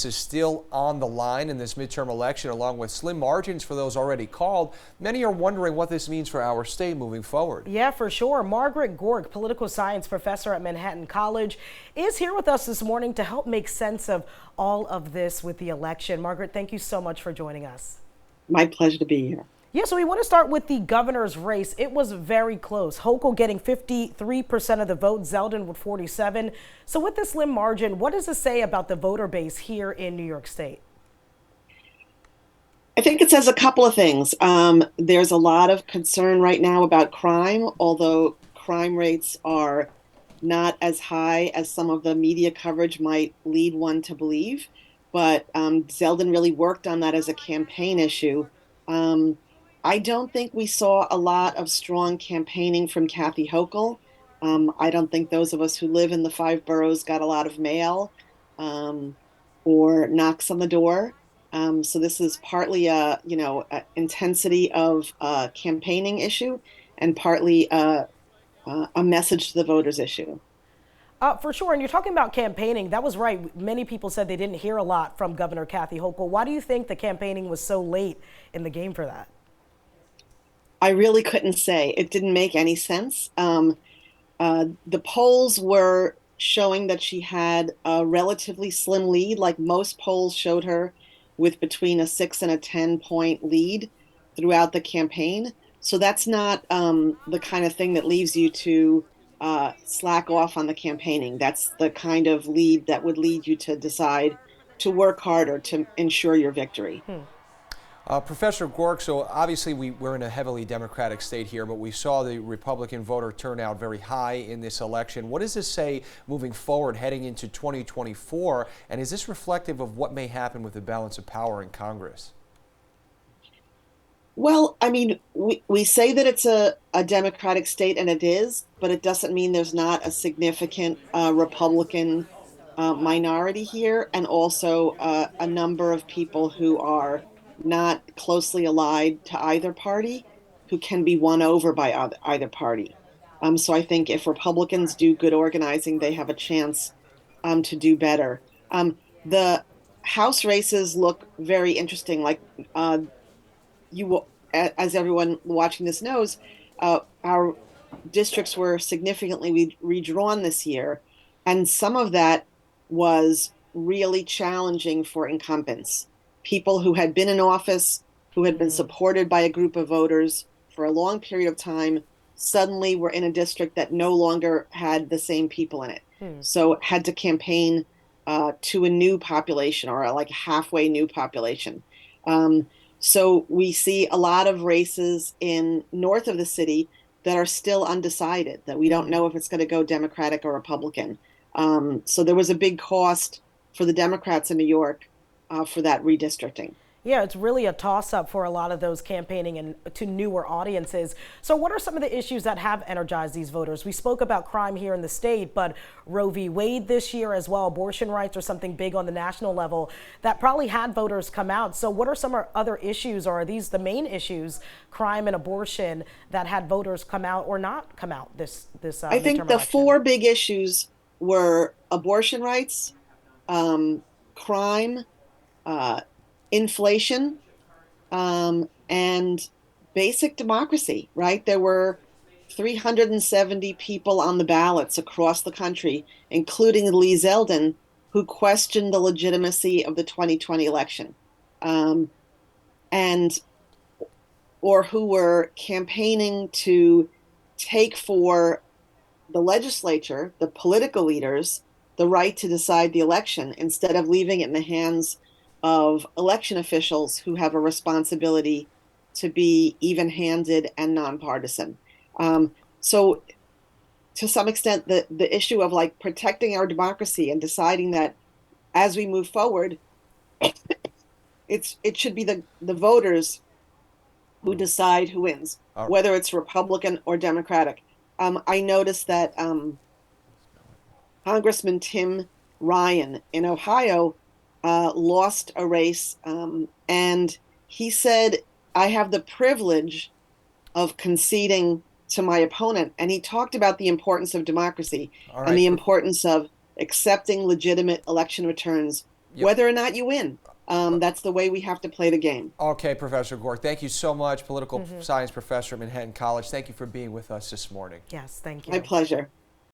race is still on the line in this midterm election, along with slim margins for those already called. Many are wondering what this means for our state moving forward. Yeah, for sure. Margaret Gork, political science professor at Manhattan College, is here with us this morning to help make sense of all of this with the election. Margaret, thank you so much for joining us. My pleasure to be here. Yeah, so we want to start with the governor's race. It was very close. Hochul getting 53% of the vote, Zeldin with 47. So with this slim margin, what does it say about the voter base here in New York State? I think it says a couple of things. There's a lot of concern right now about crime, although crime rates are not as high as some of the media coverage might lead one to believe. But Zeldin really worked on that as a campaign issue. I don't think we saw a lot of strong campaigning from Kathy Hochul. I don't think those of us who live in the five boroughs got a lot of mail or knocks on the door. So this is partly a intensity of campaigning issue and partly a message to the voters issue. For sure. And you're talking about campaigning. That was right. Many people said they didn't hear a lot from Governor Kathy Hochul. Why do you think the campaigning was so late in the game for that? I really couldn't say. It didn't make any sense. The polls were showing that she had a relatively slim lead, like most polls showed her, with between a 6 and a 10-point lead throughout the campaign. So that's not the kind of thing that leaves you to slack off on the campaigning. That's the kind of lead that would lead you to decide to work harder to ensure your victory. Professor Gork, so obviously we're in a heavily Democratic state here, but we saw the Republican voter turnout very high in this election. What does this say moving forward, heading into 2024? And is this reflective of what may happen with the balance of power in Congress? Well, I mean, we say that it's a Democratic state, and it is, but it doesn't mean there's not a significant Republican minority here, and also a number of people who are not closely allied to either party, who can be won over by either party. So I think if Republicans do good organizing, they have a chance to do better. The House races look very interesting. Like you will, as everyone watching this knows, our districts were significantly redrawn this year, and some of that was really challenging for incumbents. People who had been in office, who had been supported by a group of voters for a long period of time, suddenly were in a district that no longer had the same people in it. So had to campaign to a new population, or like a halfway new population. So we see a lot of races in north of the city that are still undecided, that we don't know if it's going to go Democratic or Republican. So there was a big cost for the Democrats in New York for that redistricting. Yeah, it's really a toss-up for a lot of those campaigning and to newer audiences. So what are some of the issues that have energized these voters? We spoke about crime here in the state, but Roe v. Wade this year as well, abortion rights are something big on the national level that probably had voters come out. So what are some other issues, or are these the main issues, crime and abortion, that had voters come out or not come out this I think the four big issues were abortion rights, crime, inflation, and basic democracy, right? There were 370 people on the ballots across the country, including Lee Zeldin, who questioned the legitimacy of the 2020 election, or who were campaigning to take for the legislature, the political leaders, the right to decide the election instead of leaving it in the hands of election officials who have a responsibility to be even-handed and nonpartisan. So to some extent, the issue of like protecting our democracy and deciding that as we move forward, it should be the voters who decide who wins, whether it's Republican or Democratic. I noticed that Congressman Tim Ryan in Ohio lost a race, and he said, I have the privilege of conceding to my opponent. And he talked about the importance of democracy and the importance of accepting legitimate election returns whether or not you win. That's the way we have to play the game. Okay, Professor Gork, thank you so much, political science professor at Manhattan College. Thank you for being with us this morning. Yes, thank you. My pleasure.